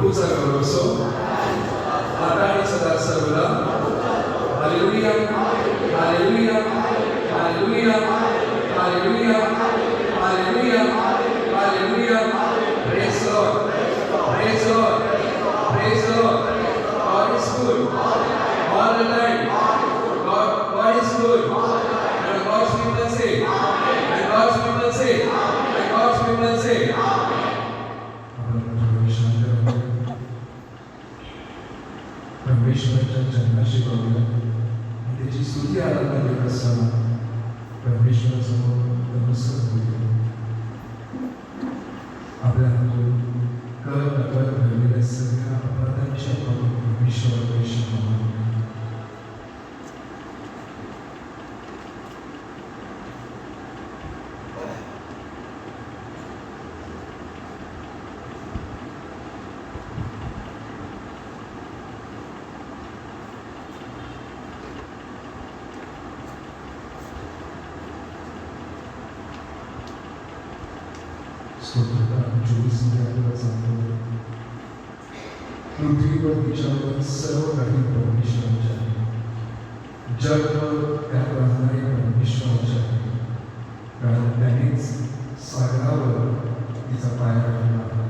प्रभूचा गौरव असो आता आणि सदा सर्वदा. Hallelujah hallelujah hallelujah hallelujah hallelujah hallelujah. Praise the Lord praise the Lord praise the Lord. God is good all the time. God is good. And God's people say, and God's people say, and God's people say. परमेश्वराच्या जन्माशी पाहूया त्याची स्तुती आराधना देत असताना परमेश्वरासमोर नमस्कार करूया. आपल्या हातून कर नकळत घडलेल्या सगळ्या अपराधांच्या पासून परमेश्वराकडे क्षमा मागूया. पृथ्वीवर तिच्यावर सर्व काही परमेश्वराचे आहे. जग त्यात राहणारे परमेश्वराचे आहे. कारण त्यानेच सागरावर तिचा पाय ठेवला आहे.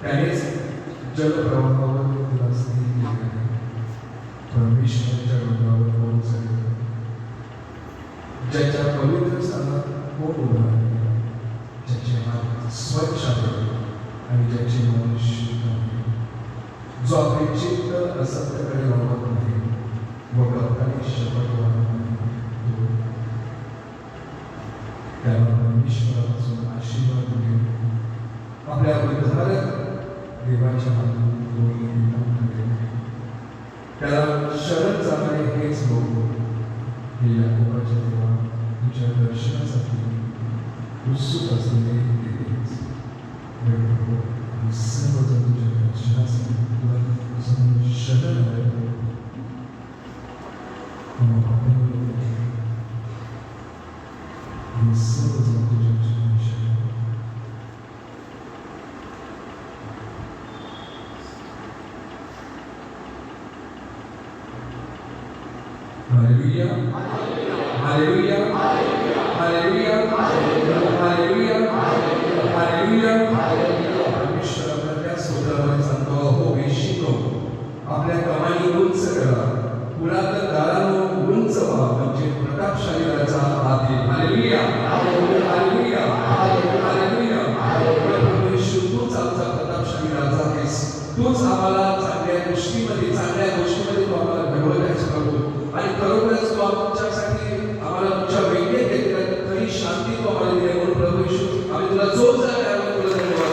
त्यानेच जलप्रवाहावर तिला स्थिर केले आहे. परमेश्वराच्या डोंगरावर कोण चढेल? ज्याच्या पवित्र स्थानात कोण उभा आहे? ज्याचे हात स्वच्छ आहे आणि ज्याचे मन शुद्ध आहे. जो आपले चित्त असत्याकडे लावत नाही व कपटाने शपथ वाढत नाही, त्याला परमेश्वरापासून आशीर्वाद मिळेल. आपल्या विधारक देवाच्या हातून त्याला शरण जाणारे हेच लोक हे याकोबाच्या देवा तुझ्या दर्शनासाठी उत्सुक असलेले तेच सर्वजण तुझ्या दर्शनासाठी तुला शरण आहे. सर्वजण तुझ्या शरण. Hallelujah hallelujah hallelujah hallelujah hallelujah. परमेश्वर आपल्या स्तोत्रामध्ये सांगतो, हो वेश्येनो आपल्या कमानी उंच करा, पुरातन दारांनो उंच व्हा, म्हणजे प्रतापशाली राजा आत येईल. Hallelujah hallelujah hallelujah. परमेश्वर तूच आमचा प्रतापशाली राजा आहेस. तूच आम्हाला चांगल्या गोष्टीमध्ये तू आम्हाला घडवत आहेस प्रभू. आणि खरोखरच तू आमच्यासाठी आम्हाला तुझ्या वैद्य घेतल्या खरी शांती तू आम्हाला दिली म्हणून प्रभू येशू आम्ही तुला जोरदार तुला धन्यवाद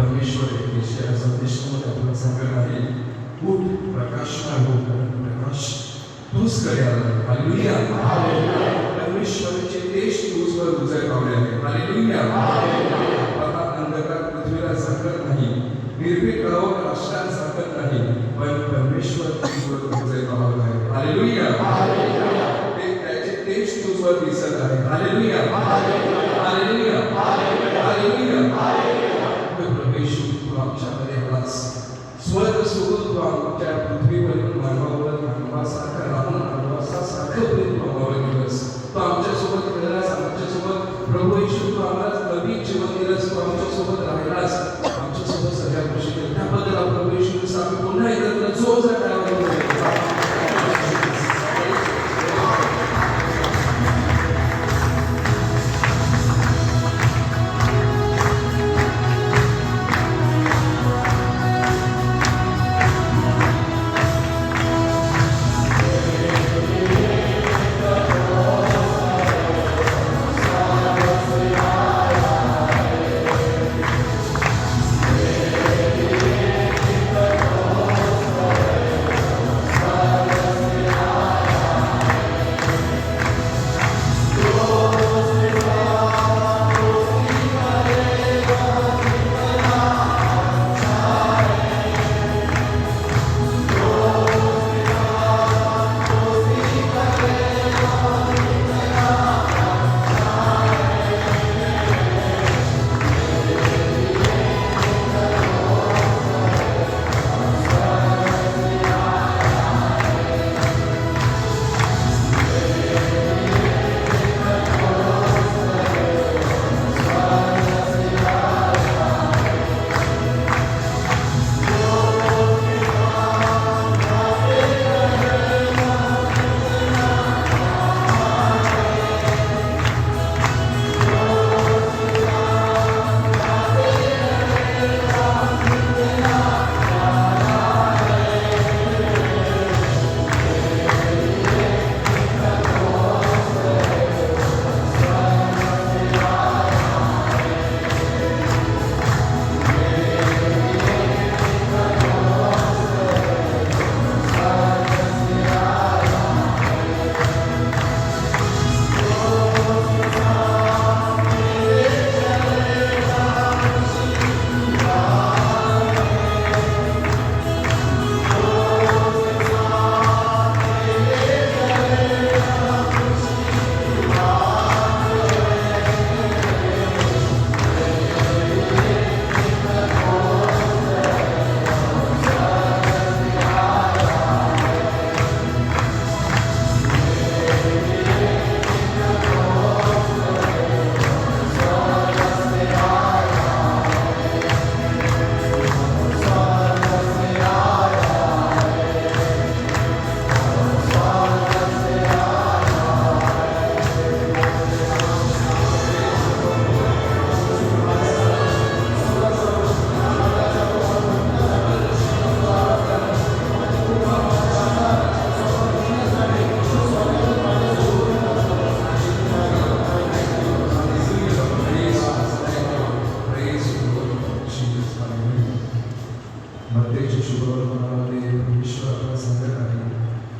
परमेश्वर आहे संदेशामध्ये आपल्याला सांगत आहे, उठ प्रकाशमय हो, कारण प्रकाश तूच कडे आला. हालेलुया. परमेश्वराचे तेज तुझवर उजळ पावले आहे. हालेलुया. बघा, अंधकार पृथ्वीला झाकत नाही, निर्भीक राहून राष्ट्रात झाकत नाही, पण परमेश्वर तुझवर उजळ पावत आहे. हालेलुया. ते त्याचे तेज तुझवर दिसत आहे. हालेलुया. हालेलुया. हालेलुया. परमेश्वर तू आमच्यामध्ये आलास. स्वर्ग सोडून तू आमच्या पृथ्वीवरील मानवावर मानवासारखा राहून मानवासारखं प्रेम प्रभाव दिलंस. तू आमच्यासोबत खेळलास, आमच्यासोबत प्रभू येशू तू आम्हाला नवीन जीवन दिलंस. तू आमच्यासोबत राहिलास, आमच्यासोबत सगळ्या गोष्टी केल्या. त्याबद्दल प्रभू येशू आम्ही पुन्हा एकदा तुला जोरदार टाळ्या.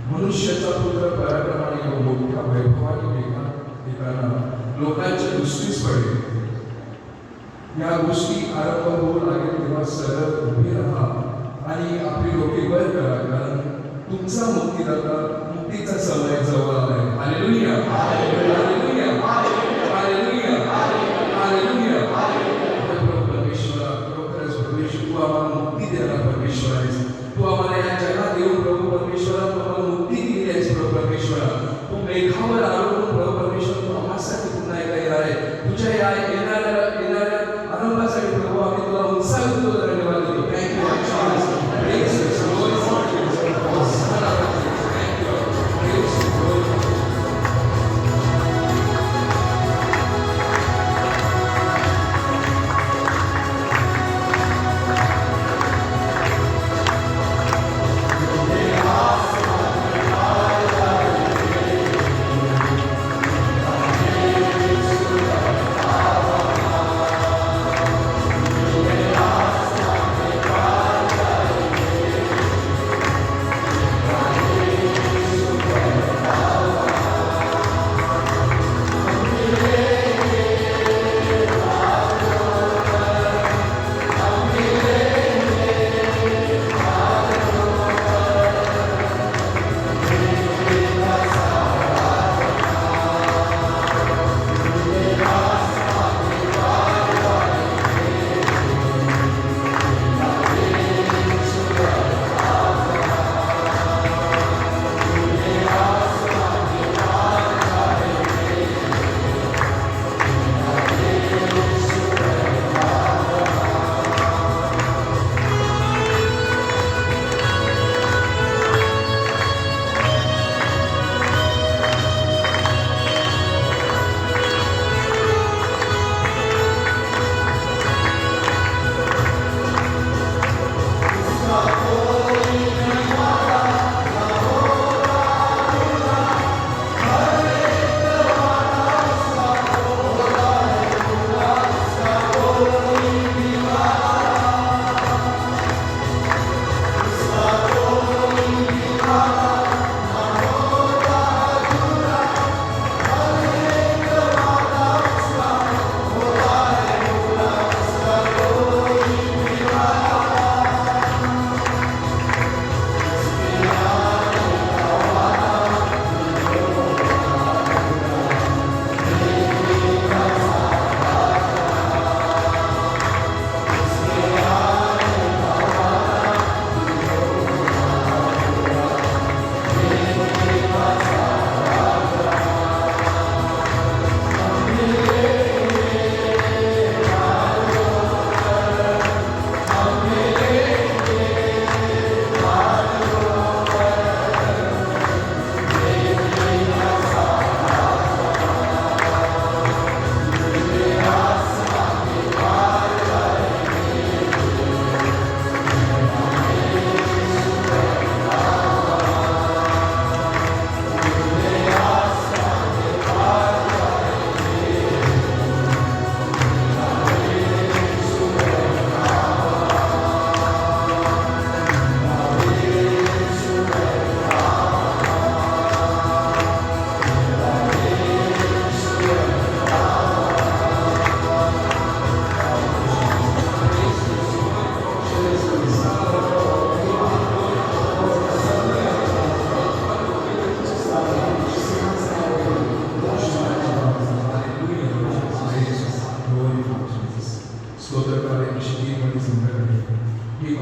मनुष्याचा पुत्र पराक्रमाने व मोठ्या वैभवाने एकाला लोकांच्या दृष्टीस पडेल. या गोष्टी आरंभ होऊ लागेल तेव्हा सरळ उभे राहा आणि आपली डोके वर करा, कारण तुमचा मुक्तीदाता मुक्तीचा समय जवळ आलाय. हालेलुया. हालेलुया. हालेलुया. हालेलुया. परमेश्वरा, खरोखरच परमेश्वर तू आम्हाला मुक्ती देणारा परमेश्वर आहेस. तू आम्हाला या जगात येऊन प्रभू परमेश्वरा तू आम्हाला मुक्ती दिली आहेस. प्रभू परमेश्वरा तू मेघावर आरोहून प्रभू परमेश्वर तू आम्हासाठी पुन्हा एकदा येणार आहे. तुझ्या या येणाऱ्या आरंभासाठी प्रभू आम्ही तुला उत्साहित होतो. धन्यवाद देतो.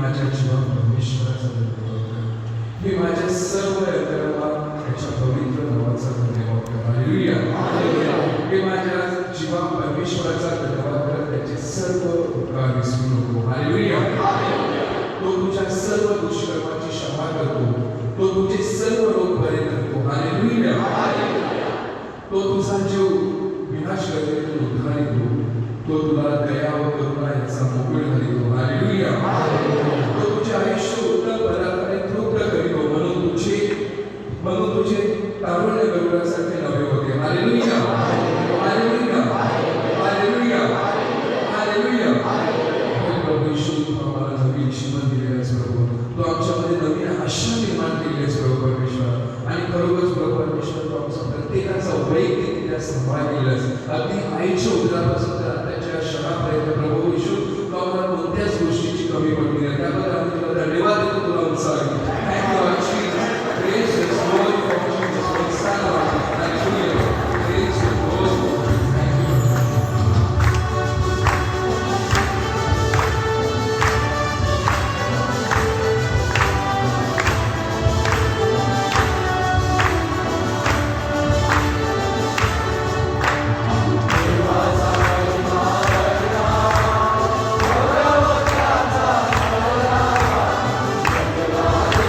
माझ्या जीवा परमेश्वराचा धन्यवाद कर. मी माझ्या सर्व यंत्रणा त्याच्या पवित्र नावाचा धन्यवाद कर. हालेलुया. मी माझ्या जीवा परमेश्वराचा धन्यवाद कर. त्याचे सर्व उपकार विसरू नको. हालेलुया. तो तुझ्या सर्व दुष्कर्माची क्षमा करतो. तो तुझे सर्व रोग बरे करतो. हालेलुया. तो तुझा जीव विनाश करतो, उद्धारितो. तो तुला दया व करुणा याचा मोकळ घालितो. हालेलुया. तो तुझे आयुष्य उत्तम पदार्थाने तृप्त करीतो. म्हणून तुझे तारुण्य गरुडासारखे नवे होते. हालेलुया. हालेलुया. हालेलुया. हालेलुया. प्रभू येशू, तू आम्हाला नवीन जीवन दिले आहेस प्रभू. तू आमच्यामध्ये नवीन आशा निर्माण केली आहेस प्रभू परमेश्वर. आणि खरोखरच प्रभू परमेश्वर, तू आमचा प्रत्येकाचा वैयक्तिकरित्या सांभाळ केलास. अगदी आईच्या उदरापासून तर आताच्या क्षणापर्यंत प्रभू येशू, तू आम्हाला कोणत्याच गोष्टीची कमी पडली नाही. त्याबद्दल आम्ही तुला धन्यवाद देतो. तुला उत्साह देतो. Thank you Jesus. Praise the Lord for Jesus Christ son of God. Hallelujah. Praise the Lord. Hallelujah.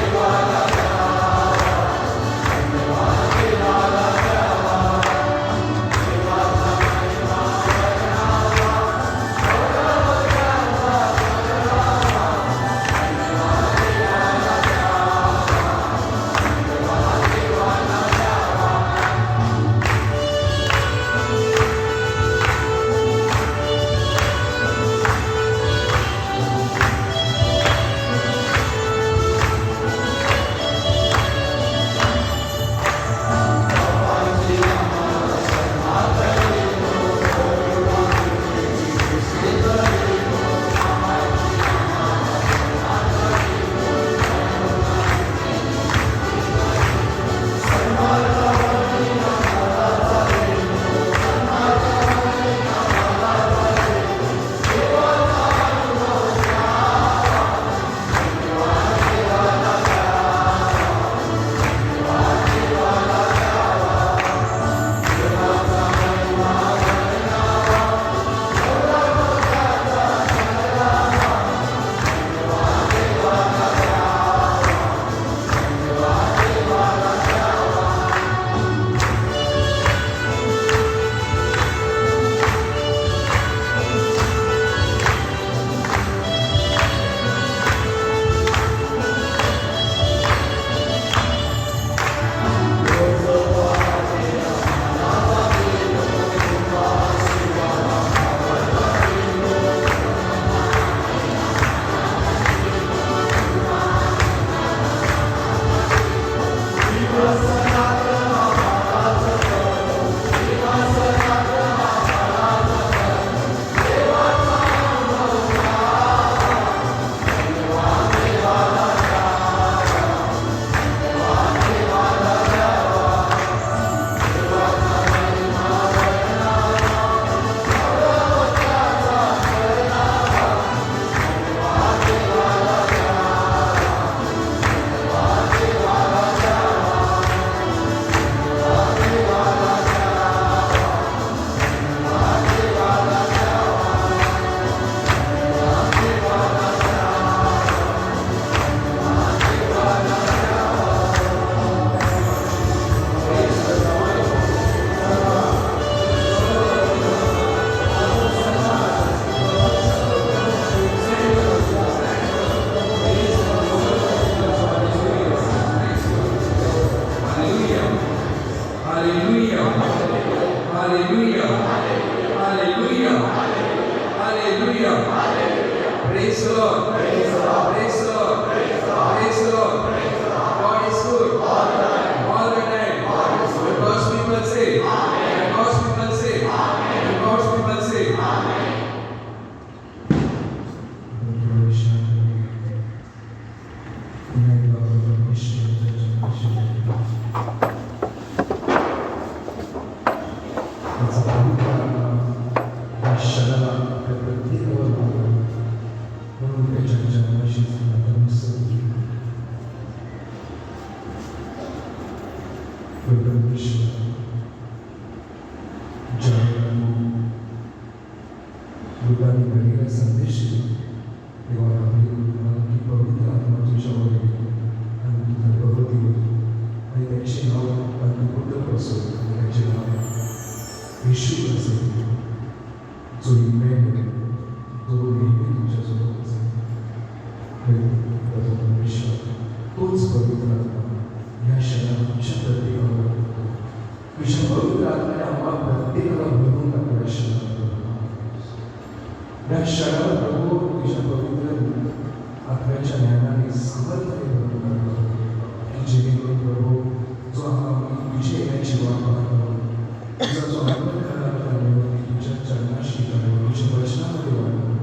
संदेश देवा की पवित्र आत्मा तुझ्यावर आणि तुझ्या प्रगतीवर आणि त्याचे नाव आणि पुत्र असो आणि त्याचे नाव येशू असेल जो इमेल तो नेहमी तुझ्यासोबत असेल. परमेश्वर तोच पवित्र आत्मा या क्षणात आमच्या प्रत्येकावर तुझ्या पवित्र आत्म्याने आम्हा प्रत्येकाला भरून टाकल्या क्षणात या क्षणाला प्रभू तुझ्या पवित्र आत्म्याच्या ज्ञानाने सामर्थ्याने भरून टाकतो की जेणेकरून प्रभू जो आम्ही तुझे येण्याची वाट पाहतो तुझा जो आगमन करावा तुझ्या चरणाशी करावा तुझ्या वचनामध्ये वाढतो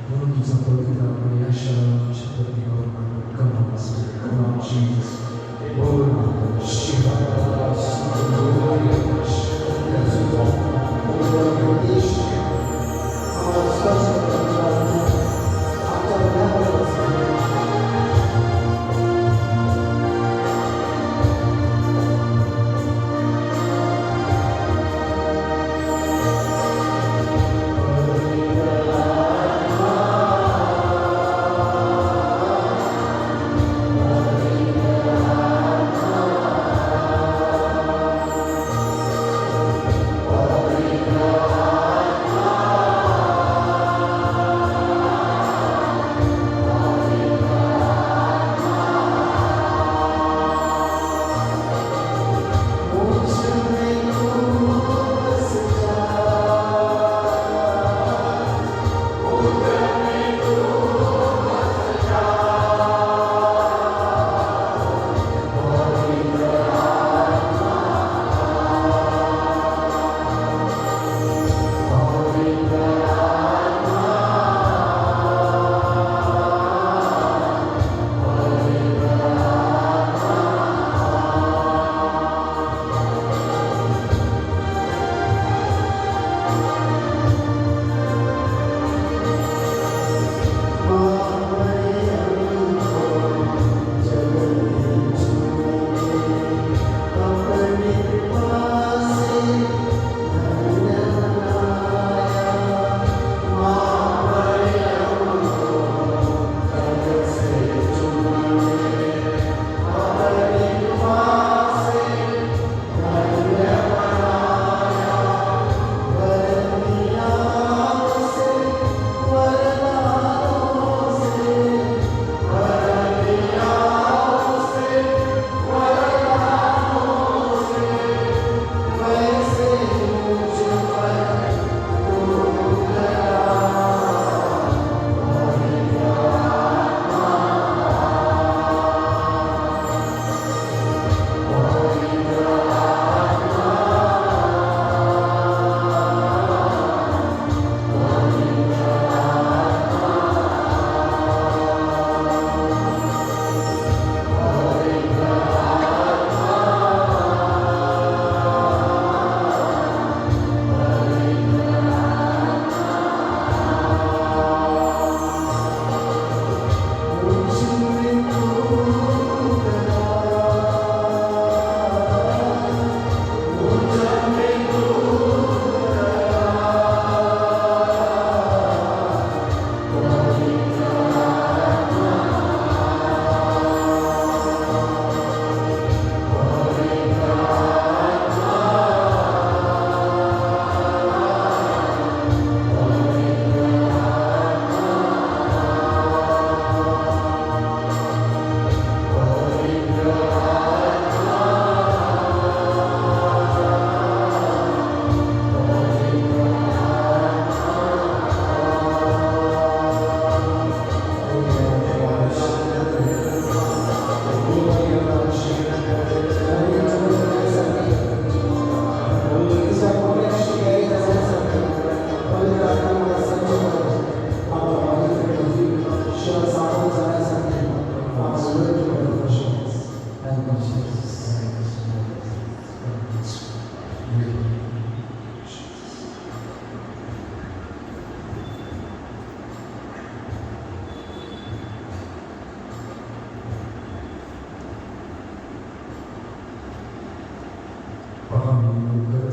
म्हणून तुझा पवित्र आत्मा या क्षणाला आमच्या प्रत्येकावर पाठवतो. कमाल असतो कमाल जीसस बोल शिवा Our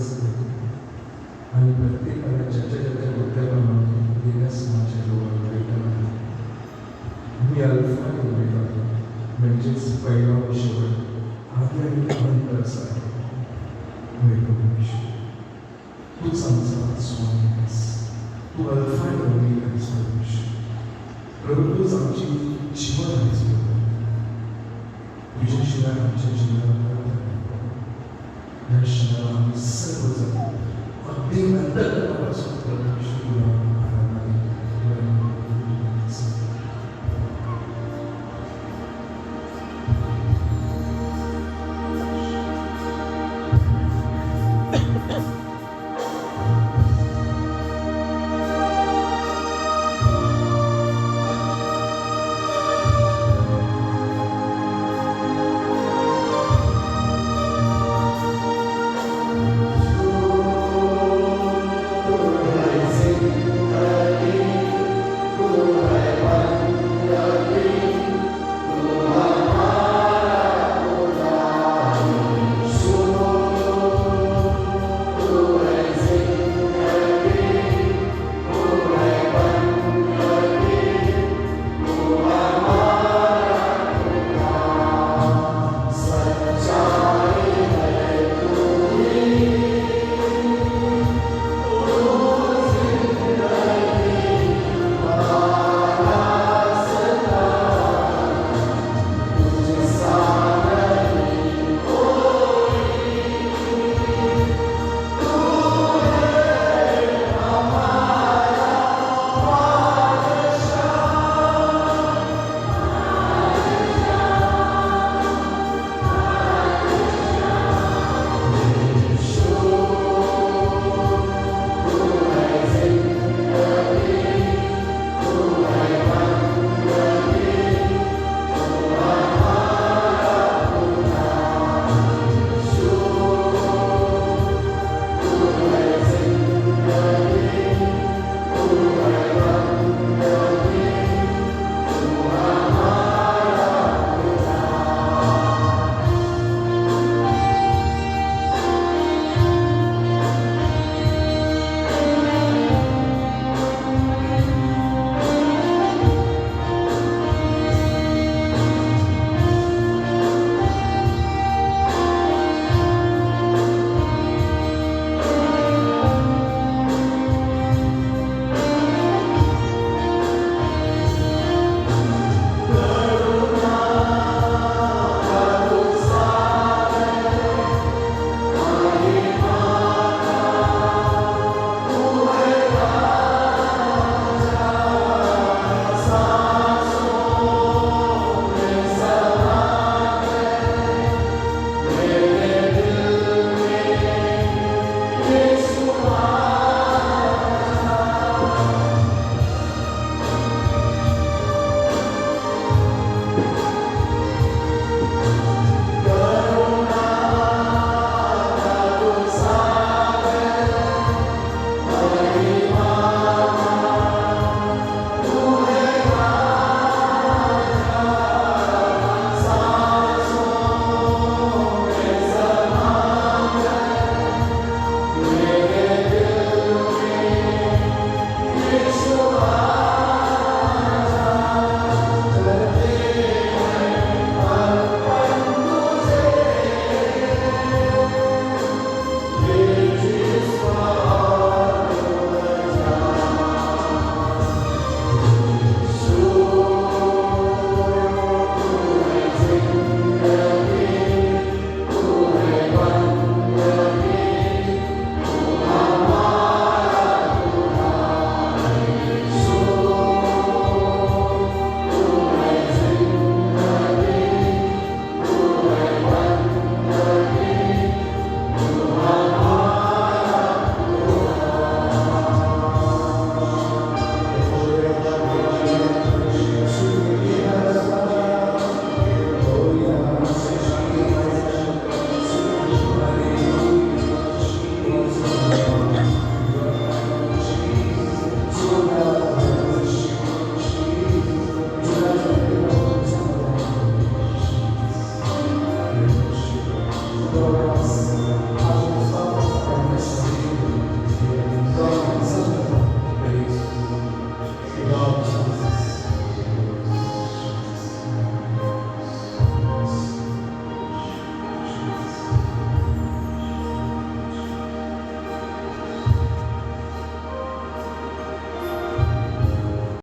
दिवस देतो आणि प्रत्येकाला ज्याच्या डोक्याप्रमाणे देण्यास माझ्या जवळ भेटत आहे. मी अल्फा आणि ओमेगा म्हणजेच पहिला व शेवट आधी आणि अनंत असा आहे. तूच आमचा स्वामी आहेस, तू अल्फा आणि ओमेगा आहेस प्रभू. तूच आमची जीवन आहेस प्रभू. तुझ्याशिवाय आमच्या जीवनाला या क्षणाला आम्ही सर्वजण अगदी अंतर्गतापासून तुला